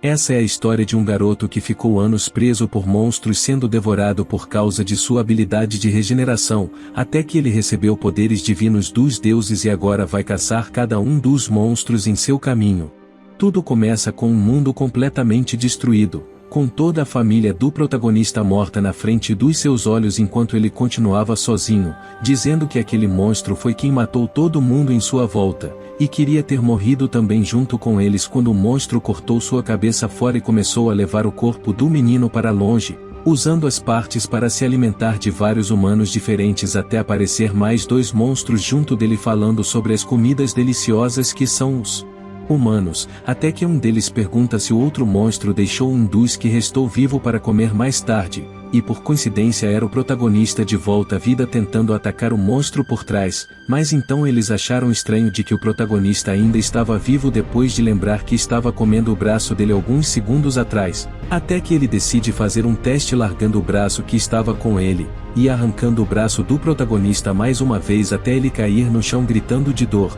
Essa é a história de um garoto que ficou anos preso por monstros sendo devorado por causa de sua habilidade de regeneração, até que ele recebeu poderes divinos dos deuses e agora vai caçar cada um dos monstros em seu caminho. Tudo começa com um mundo completamente destruído, com toda a família do protagonista morta na frente dos seus olhos enquanto ele continuava sozinho, dizendo que aquele monstro foi quem matou todo mundo em sua volta, e queria ter morrido também junto com eles quando o monstro cortou sua cabeça fora e começou a levar o corpo do menino para longe, usando as partes para se alimentar de vários humanos diferentes até aparecer mais 2 monstros junto dele falando sobre as comidas deliciosas que são os humanos, até que um deles pergunta se o outro monstro deixou um dos que restou vivo para comer mais tarde, e por coincidência era o protagonista de volta à vida tentando atacar o monstro por trás, mas então eles acharam estranho de que o protagonista ainda estava vivo depois de lembrar que estava comendo o braço dele alguns segundos atrás, até que ele decide fazer um teste largando o braço que estava com ele, e arrancando o braço do protagonista mais uma vez até ele cair no chão gritando de dor.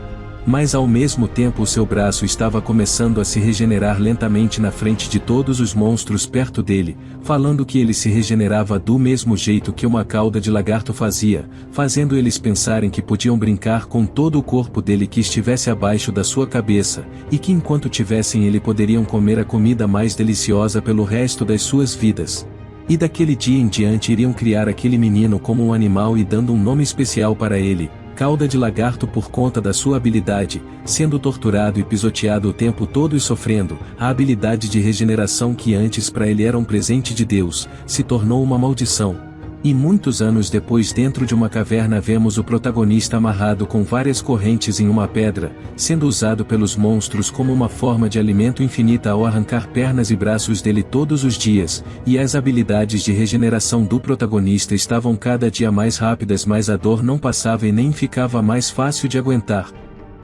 Mas ao mesmo tempo o seu braço estava começando a se regenerar lentamente na frente de todos os monstros perto dele, falando que ele se regenerava do mesmo jeito que uma cauda de lagarto fazia, fazendo eles pensarem que podiam brincar com todo o corpo dele que estivesse abaixo da sua cabeça, e que enquanto tivessem ele poderiam comer a comida mais deliciosa pelo resto das suas vidas. E daquele dia em diante iriam criar aquele menino como um animal e dando um nome especial para ele, cauda de lagarto por conta da sua habilidade, sendo torturado e pisoteado o tempo todo e sofrendo, a habilidade de regeneração que antes para ele era um presente de Deus, se tornou uma maldição. E muitos anos depois dentro de uma caverna vemos o protagonista amarrado com várias correntes em uma pedra, sendo usado pelos monstros como uma forma de alimento infinita ao arrancar pernas e braços dele todos os dias, e as habilidades de regeneração do protagonista estavam cada dia mais rápidas mas a dor não passava e nem ficava mais fácil de aguentar.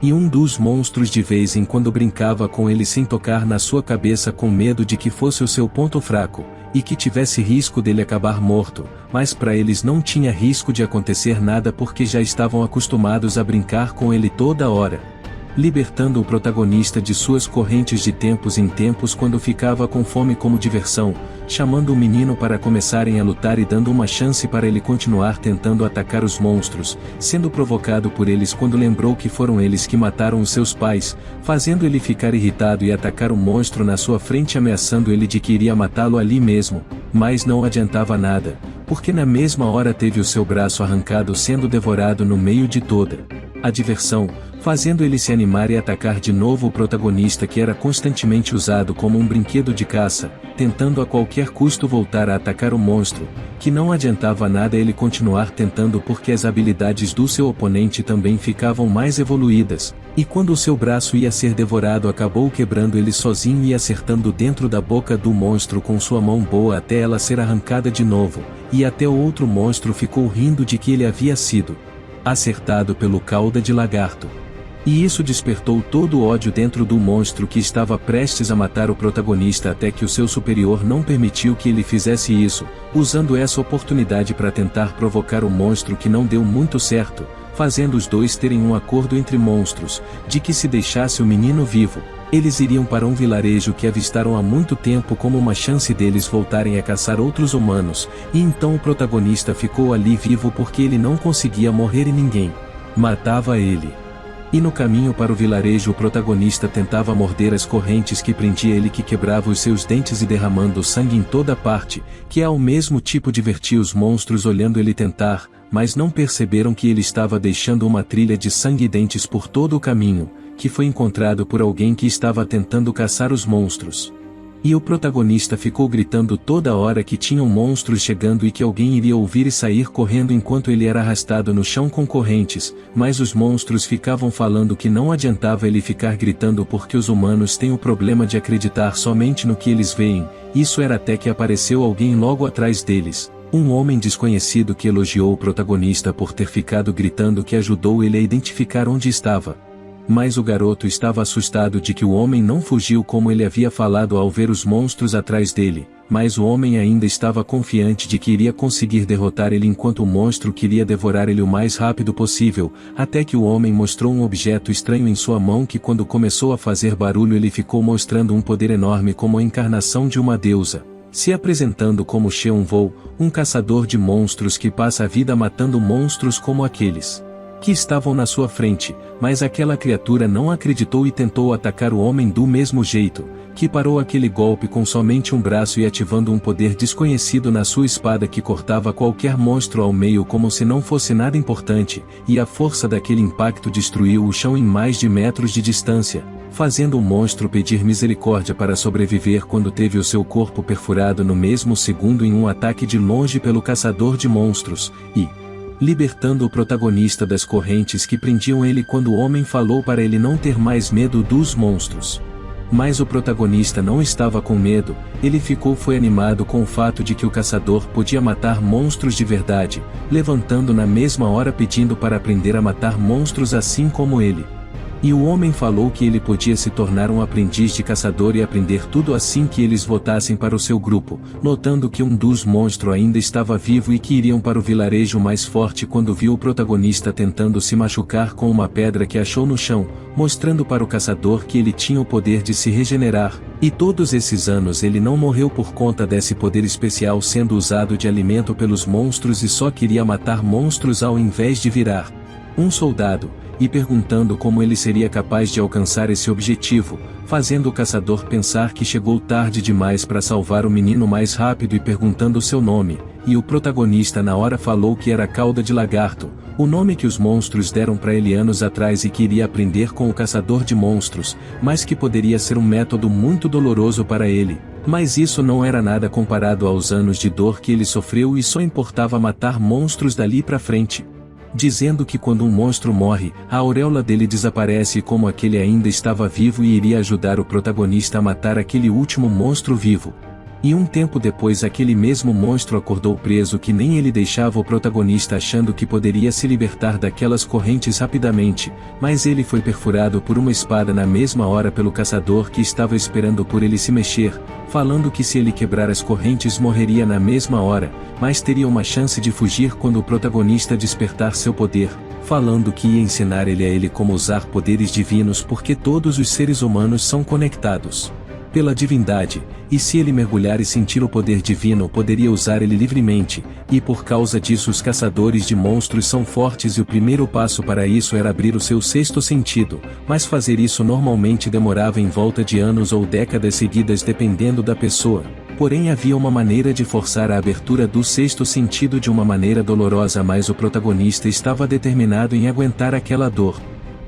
E um dos monstros de vez em quando brincava com ele sem tocar na sua cabeça com medo de que fosse o seu ponto fraco, e que tivesse risco dele acabar morto, mas para eles não tinha risco de acontecer nada porque já estavam acostumados a brincar com ele toda hora, libertando o protagonista de suas correntes de tempos em tempos quando ficava com fome como diversão, chamando o menino para começarem a lutar e dando uma chance para ele continuar tentando atacar os monstros, sendo provocado por eles quando lembrou que foram eles que mataram os seus pais, fazendo ele ficar irritado e atacar o monstro na sua frente ameaçando ele de que iria matá-lo ali mesmo, mas não adiantava nada, porque na mesma hora teve o seu braço arrancado sendo devorado no meio de toda a diversão, fazendo ele se animar e atacar de novo o protagonista que era constantemente usado como um brinquedo de caça, tentando a qualquer custo voltar a atacar o monstro, que não adiantava nada ele continuar tentando porque as habilidades do seu oponente também ficavam mais evoluídas, e quando o seu braço ia ser devorado acabou quebrando ele sozinho e acertando dentro da boca do monstro com sua mão boa até ela ser arrancada de novo, e até o outro monstro ficou rindo de que ele havia sido acertado pelo cauda de lagarto. E isso despertou todo o ódio dentro do monstro que estava prestes a matar o protagonista até que o seu superior não permitiu que ele fizesse isso, usando essa oportunidade para tentar provocar o monstro que não deu muito certo, fazendo os dois terem um acordo entre monstros, de que se deixasse o menino vivo, eles iriam para um vilarejo que avistaram há muito tempo como uma chance deles voltarem a caçar outros humanos, e então o protagonista ficou ali vivo porque ele não conseguia morrer e ninguém matava ele. E no caminho para o vilarejo o protagonista tentava morder as correntes que prendia ele que quebrava os seus dentes e derramando sangue em toda parte, que ao mesmo tipo divertia os monstros olhando ele tentar, mas não perceberam que ele estava deixando uma trilha de sangue e dentes por todo o caminho, que foi encontrado por alguém que estava tentando caçar os monstros. E o protagonista ficou gritando toda hora que tinham monstros chegando e que alguém iria ouvir e sair correndo enquanto ele era arrastado no chão com correntes, mas os monstros ficavam falando que não adiantava ele ficar gritando porque os humanos têm o problema de acreditar somente no que eles veem. Isso era até que apareceu alguém logo atrás deles, um homem desconhecido que elogiou o protagonista por ter ficado gritando que ajudou ele a identificar onde estava Mas o garoto estava assustado de que o homem não fugiu como ele havia falado ao ver os monstros atrás dele, mas o homem ainda estava confiante de que iria conseguir derrotar ele enquanto o monstro queria devorar ele o mais rápido possível, até que o homem mostrou um objeto estranho em sua mão que quando começou a fazer barulho ele ficou mostrando um poder enorme como a encarnação de uma deusa, se apresentando como Sheon-Vo, um caçador de monstros que passa a vida matando monstros como aqueles que estavam na sua frente, mas aquela criatura não acreditou e tentou atacar o homem do mesmo jeito, que parou aquele golpe com somente um braço e ativando um poder desconhecido na sua espada que cortava qualquer monstro ao meio como se não fosse nada importante, e a força daquele impacto destruiu o chão em mais de metros de distância, fazendo o monstro pedir misericórdia para sobreviver quando teve o seu corpo perfurado no mesmo segundo em um ataque de longe pelo caçador de monstros, e libertando o protagonista das correntes que prendiam ele quando o homem falou para ele não ter mais medo dos monstros. Mas o protagonista não estava com medo, ele foi animado com o fato de que o caçador podia matar monstros de verdade, levantando na mesma hora pedindo para aprender a matar monstros assim como ele. E o homem falou que ele podia se tornar um aprendiz de caçador e aprender tudo assim que eles voltassem para o seu grupo, notando que um dos monstros ainda estava vivo e que iriam para o vilarejo mais forte quando viu o protagonista tentando se machucar com uma pedra que achou no chão, mostrando para o caçador que ele tinha o poder de se regenerar, e todos esses anos ele não morreu por conta desse poder especial sendo usado de alimento pelos monstros e só queria matar monstros ao invés de virar um soldado, e perguntando como ele seria capaz de alcançar esse objetivo, fazendo o caçador pensar que chegou tarde demais para salvar o menino mais rápido e perguntando seu nome, e o protagonista na hora falou que era Cauda de Lagarto, o nome que os monstros deram para ele anos atrás e que iria aprender com o caçador de monstros, mas que poderia ser um método muito doloroso para ele, mas isso não era nada comparado aos anos de dor que ele sofreu e só importava matar monstros dali para frente. Dizendo que quando um monstro morre, a auréola dele desaparece e como aquele ainda estava vivo e iria ajudar o protagonista a matar aquele último monstro vivo. E um tempo depois aquele mesmo monstro acordou preso que nem ele deixava o protagonista achando que poderia se libertar daquelas correntes rapidamente, mas ele foi perfurado por uma espada na mesma hora pelo caçador que estava esperando por ele se mexer, falando que se ele quebrar as correntes morreria na mesma hora, mas teria uma chance de fugir quando o protagonista despertar seu poder, falando que ia ensinar ele como usar poderes divinos porque todos os seres humanos são conectados pela divindade, e se ele mergulhar e sentir o poder divino poderia usar ele livremente, e por causa disso os caçadores de monstros são fortes e o primeiro passo para isso era abrir o seu sexto sentido, mas fazer isso normalmente demorava em volta de anos ou décadas seguidas dependendo da pessoa, porém havia uma maneira de forçar a abertura do sexto sentido de uma maneira dolorosa mas o protagonista estava determinado em aguentar aquela dor.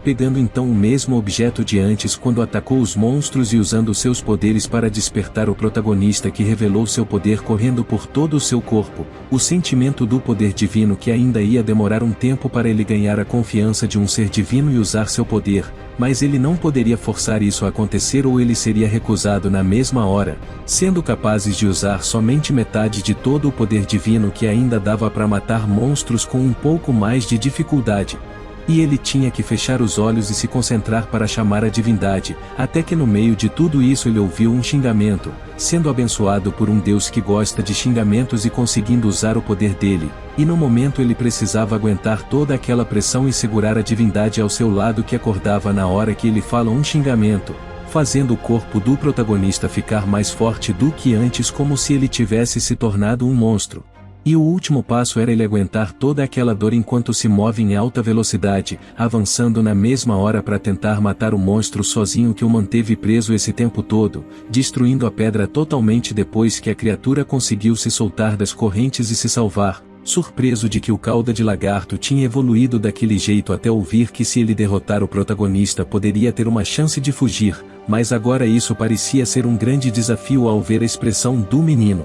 Pegando então o mesmo objeto de antes quando atacou os monstros e usando seus poderes para despertar o protagonista que revelou seu poder correndo por todo o seu corpo, o sentimento do poder divino que ainda ia demorar um tempo para ele ganhar a confiança de um ser divino e usar seu poder, mas ele não poderia forçar isso a acontecer ou ele seria recusado na mesma hora, sendo capazes de usar somente metade de todo o poder divino que ainda dava para matar monstros com um pouco mais de dificuldade. E ele tinha que fechar os olhos e se concentrar para chamar a divindade, até que no meio de tudo isso ele ouviu um xingamento, sendo abençoado por um Deus que gosta de xingamentos e conseguindo usar o poder dele, e no momento ele precisava aguentar toda aquela pressão e segurar a divindade ao seu lado que acordava na hora que ele fala um xingamento, fazendo o corpo do protagonista ficar mais forte do que antes como se ele tivesse se tornado um monstro. E o último passo era ele aguentar toda aquela dor enquanto se move em alta velocidade, avançando na mesma hora para tentar matar o monstro sozinho que o manteve preso esse tempo todo, destruindo a pedra totalmente depois que a criatura conseguiu se soltar das correntes e se salvar, surpreso de que o Cauda de Lagarto tinha evoluído daquele jeito até ouvir que se ele derrotar o protagonista poderia ter uma chance de fugir, mas agora isso parecia ser um grande desafio ao ver a expressão do menino.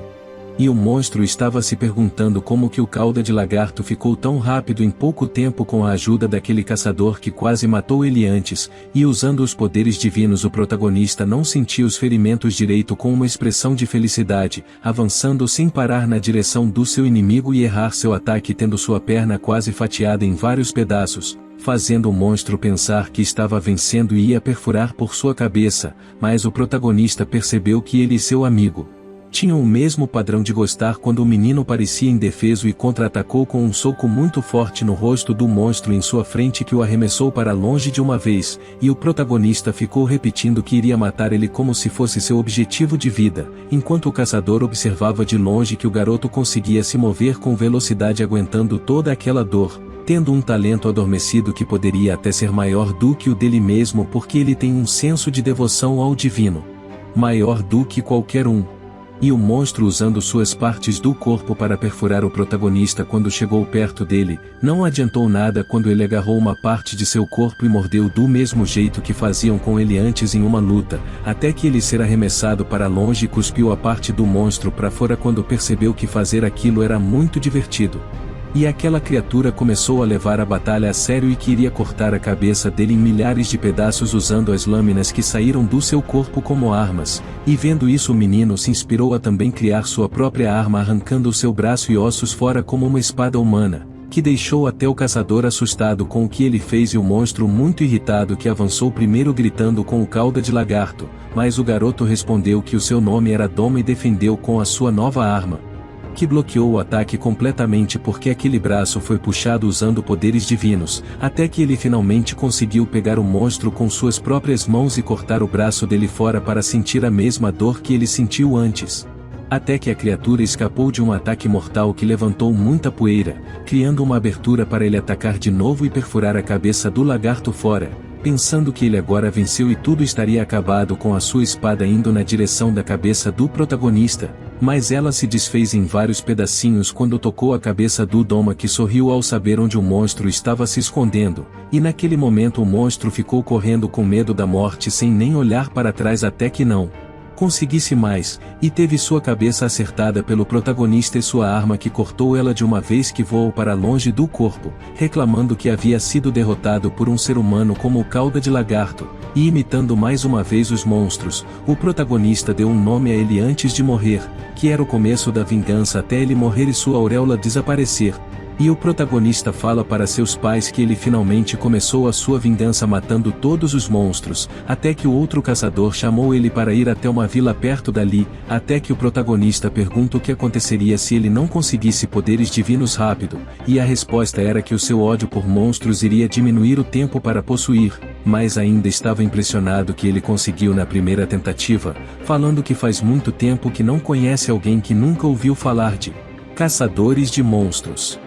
E o monstro estava se perguntando como que o Cauda de Lagarto ficou tão rápido em pouco tempo com a ajuda daquele caçador que quase matou ele antes, e usando os poderes divinos o protagonista não sentia os ferimentos direito com uma expressão de felicidade, avançando sem parar na direção do seu inimigo e errar seu ataque tendo sua perna quase fatiada em vários pedaços, fazendo o monstro pensar que estava vencendo e ia perfurar por sua cabeça, mas o protagonista percebeu que ele e seu amigo tinham o mesmo padrão de gostar quando o menino parecia indefeso e contra-atacou com um soco muito forte no rosto do monstro em sua frente que o arremessou para longe de uma vez, e o protagonista ficou repetindo que iria matar ele como se fosse seu objetivo de vida, enquanto o caçador observava de longe que o garoto conseguia se mover com velocidade aguentando toda aquela dor, tendo um talento adormecido que poderia até ser maior do que o dele mesmo porque ele tem um senso de devoção ao divino, maior do que qualquer um. E o monstro usando suas partes do corpo para perfurar o protagonista quando chegou perto dele, não adiantou nada quando ele agarrou uma parte de seu corpo e mordeu do mesmo jeito que faziam com ele antes em uma luta, até que ele ser arremessado para longe e cuspiu a parte do monstro para fora quando percebeu que fazer aquilo era muito divertido. E aquela criatura começou a levar a batalha a sério e queria cortar a cabeça dele em milhares de pedaços usando as lâminas que saíram do seu corpo como armas, e vendo isso o menino se inspirou a também criar sua própria arma arrancando o seu braço e ossos fora como uma espada humana, que deixou até o caçador assustado com o que ele fez e o monstro muito irritado que avançou primeiro gritando com o cauda de lagarto, mas o garoto respondeu que o seu nome era Doma e defendeu com a sua nova arma, que bloqueou o ataque completamente porque aquele braço foi puxado usando poderes divinos, até que ele finalmente conseguiu pegar o monstro com suas próprias mãos e cortar o braço dele fora para sentir a mesma dor que ele sentiu antes. Até que a criatura escapou de um ataque mortal que levantou muita poeira, criando uma abertura para ele atacar de novo e perfurar a cabeça do lagarto fora, pensando que ele agora venceu e tudo estaria acabado com a sua espada indo na direção da cabeça do protagonista, mas ela se desfez em vários pedacinhos quando tocou a cabeça do Doma que sorriu ao saber onde o monstro estava se escondendo, e naquele momento o monstro ficou correndo com medo da morte sem nem olhar para trás até que não conseguisse mais, e teve sua cabeça acertada pelo protagonista e sua arma que cortou ela de uma vez que voou para longe do corpo, reclamando que havia sido derrotado por um ser humano como o cauda de lagarto, e imitando mais uma vez os monstros, o protagonista deu um nome a ele antes de morrer, que era o começo da vingança até ele morrer e sua auréola desaparecer. E o protagonista fala para seus pais que ele finalmente começou a sua vingança matando todos os monstros, até que o outro caçador chamou ele para ir até uma vila perto dali, até que o protagonista pergunta o que aconteceria se ele não conseguisse poderes divinos rápido, e a resposta era que o seu ódio por monstros iria diminuir o tempo para possuir, mas ainda estava impressionado que ele conseguiu na primeira tentativa, falando que faz muito tempo que não conhece alguém que nunca ouviu falar de caçadores de monstros.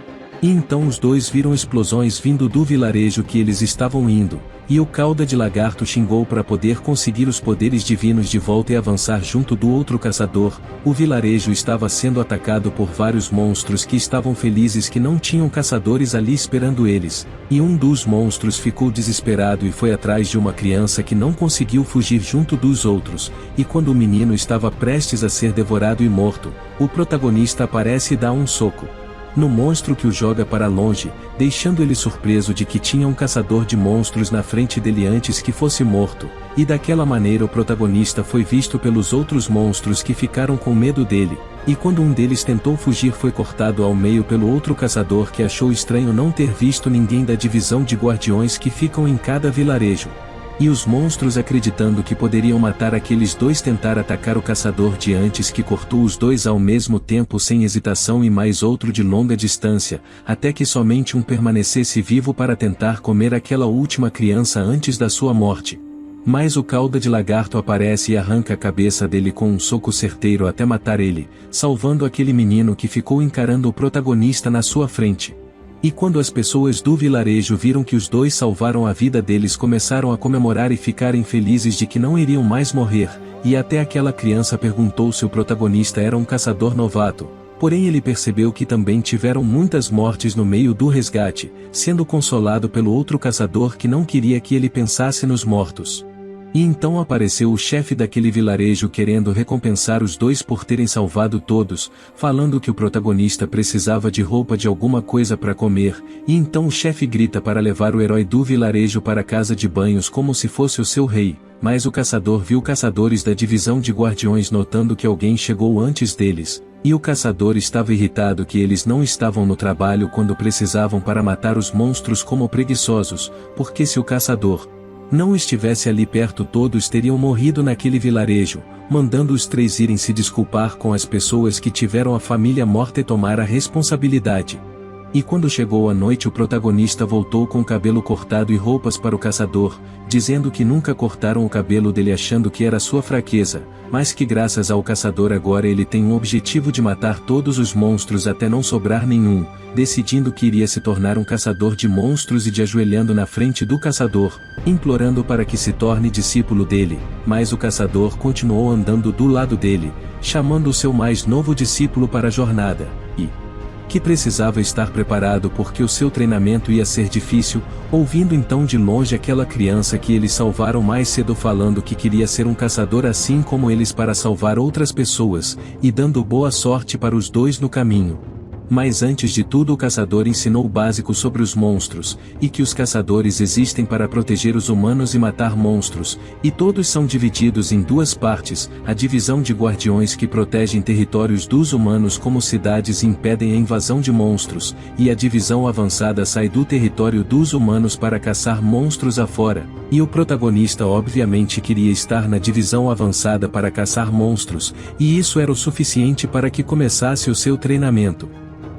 E então os dois viram explosões vindo do vilarejo que eles estavam indo, e o cauda de lagarto xingou para poder conseguir os poderes divinos de volta e avançar junto do outro caçador. O vilarejo estava sendo atacado por vários monstros que estavam felizes que não tinham caçadores ali esperando eles, e um dos monstros ficou desesperado e foi atrás de uma criança que não conseguiu fugir junto dos outros, e quando o menino estava prestes a ser devorado e morto, o protagonista aparece e dá um soco no monstro que o joga para longe, deixando ele surpreso de que tinha um caçador de monstros na frente dele antes que fosse morto, e daquela maneira o protagonista foi visto pelos outros monstros que ficaram com medo dele, e quando um deles tentou fugir foi cortado ao meio pelo outro caçador que achou estranho não ter visto ninguém da divisão de guardiões que ficam em cada vilarejo. E os monstros acreditando que poderiam matar aqueles dois tentaram atacar o caçador de antes que cortou os dois ao mesmo tempo sem hesitação e mais outro de longa distância, até que somente um permanecesse vivo para tentar comer aquela última criança antes da sua morte. Mas o cauda de lagarto aparece e arranca a cabeça dele com um soco certeiro até matar ele, salvando aquele menino que ficou encarando o protagonista na sua frente. E quando as pessoas do vilarejo viram que os dois salvaram a vida deles começaram a comemorar e ficarem felizes de que não iriam mais morrer, e até aquela criança perguntou se o protagonista era um caçador novato, porém ele percebeu que também tiveram muitas mortes no meio do resgate, sendo consolado pelo outro caçador que não queria que ele pensasse nos mortos. E então apareceu o chefe daquele vilarejo querendo recompensar os dois por terem salvado todos, falando que o protagonista precisava de roupa de alguma coisa para comer, e então o chefe grita para levar o herói do vilarejo para a casa de banhos como se fosse o seu rei, mas o caçador viu caçadores da divisão de guardiões notando que alguém chegou antes deles, E o caçador estava irritado que eles não estavam no trabalho quando precisavam para matar os monstros como preguiçosos, porque se o caçador não estivesse ali perto todos teriam morrido naquele vilarejo, mandando os três irem se desculpar com as pessoas que tiveram a família morta e tomar a responsabilidade. E quando chegou a noite o protagonista voltou com o cabelo cortado e roupas para o caçador, dizendo que nunca cortaram o cabelo dele achando que era sua fraqueza, mas que graças ao caçador agora ele tem um objetivo de matar todos os monstros até não sobrar nenhum, decidindo que iria se tornar um caçador de monstros e de ajoelhando na frente do caçador, implorando para que se torne discípulo dele, mas o caçador continuou andando do lado dele, chamando o seu mais novo discípulo para a jornada, e que precisava estar preparado porque o seu treinamento ia ser difícil, ouvindo então de longe aquela criança que eles salvaram mais cedo falando que queria ser um caçador assim como eles para salvar outras pessoas, e dando boa sorte para os dois no caminho. Mas antes de tudo o caçador ensinou o básico sobre os monstros, e que os caçadores existem para proteger os humanos e matar monstros, e todos são divididos em duas partes, a divisão de guardiões que protegem territórios dos humanos como cidades e impedem a invasão de monstros, e a divisão avançada sai do território dos humanos para caçar monstros afora, e o protagonista obviamente queria estar na divisão avançada para caçar monstros, e isso era o suficiente para que começasse o seu treinamento.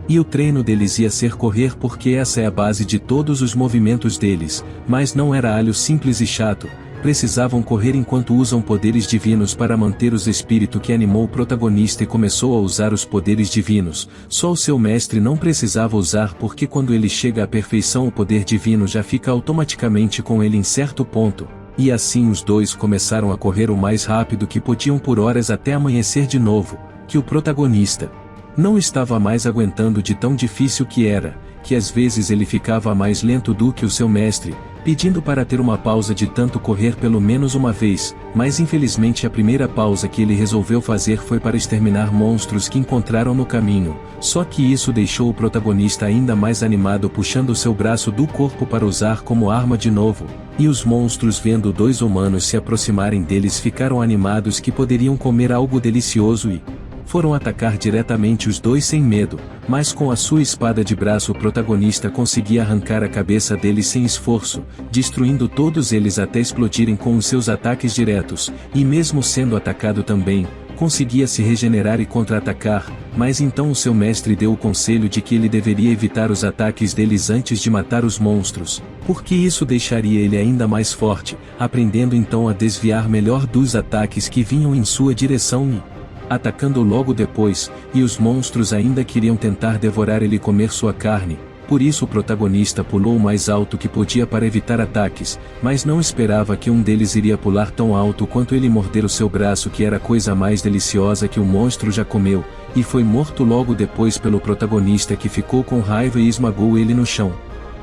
E o treino deles ia ser correr porque essa é a base de todos os movimentos deles, mas não era algo simples e chato, precisavam correr enquanto usam poderes divinos para manter os espírito que animou o protagonista e começou a usar os poderes divinos, só o seu mestre não precisava usar porque quando ele chega à perfeição o poder divino já fica automaticamente com ele em certo ponto, e assim os dois começaram a correr o mais rápido que podiam por horas até amanhecer de novo, que o protagonista não estava mais aguentando de tão difícil que era, que às vezes ele ficava mais lento do que o seu mestre, pedindo para ter uma pausa de tanto correr pelo menos uma vez, mas infelizmente a primeira pausa que ele resolveu fazer foi para exterminar monstros que encontraram no caminho, só que isso deixou o protagonista ainda mais animado puxando seu braço do corpo para usar como arma de novo, e os monstros vendo dois humanos se aproximarem deles ficaram animados que poderiam comer algo delicioso e foram atacar diretamente os dois sem medo, mas com a sua espada de braço o protagonista conseguia arrancar a cabeça deles sem esforço, destruindo todos eles até explodirem com os seus ataques diretos, e mesmo sendo atacado também, conseguia se regenerar e contra-atacar, mas então o seu mestre deu o conselho de que ele deveria evitar os ataques deles antes de matar os monstros, porque isso deixaria ele ainda mais forte, aprendendo então a desviar melhor dos ataques que vinham em sua direção e atacando logo depois, e os monstros ainda queriam tentar devorar ele e comer sua carne, por isso o protagonista pulou o mais alto que podia para evitar ataques, mas não esperava que um deles iria pular tão alto quanto ele morder o seu braço que era a coisa mais deliciosa que o monstro já comeu, e foi morto logo depois pelo protagonista que ficou com raiva e esmagou ele no chão.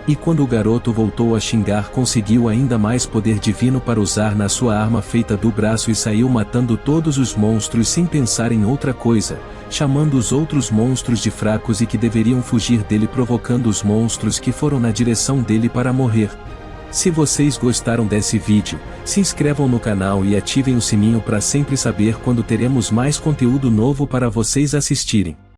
E quando o garoto voltou a xingar conseguiu ainda mais poder divino para usar na sua arma feita do braço e saiu matando todos os monstros sem pensar em outra coisa, chamando os outros monstros de fracos e que deveriam fugir dele provocando os monstros que foram na direção dele para morrer. Se vocês gostaram desse vídeo, se inscrevam no canal e ativem o sininho para sempre saber quando teremos mais conteúdo novo para vocês assistirem.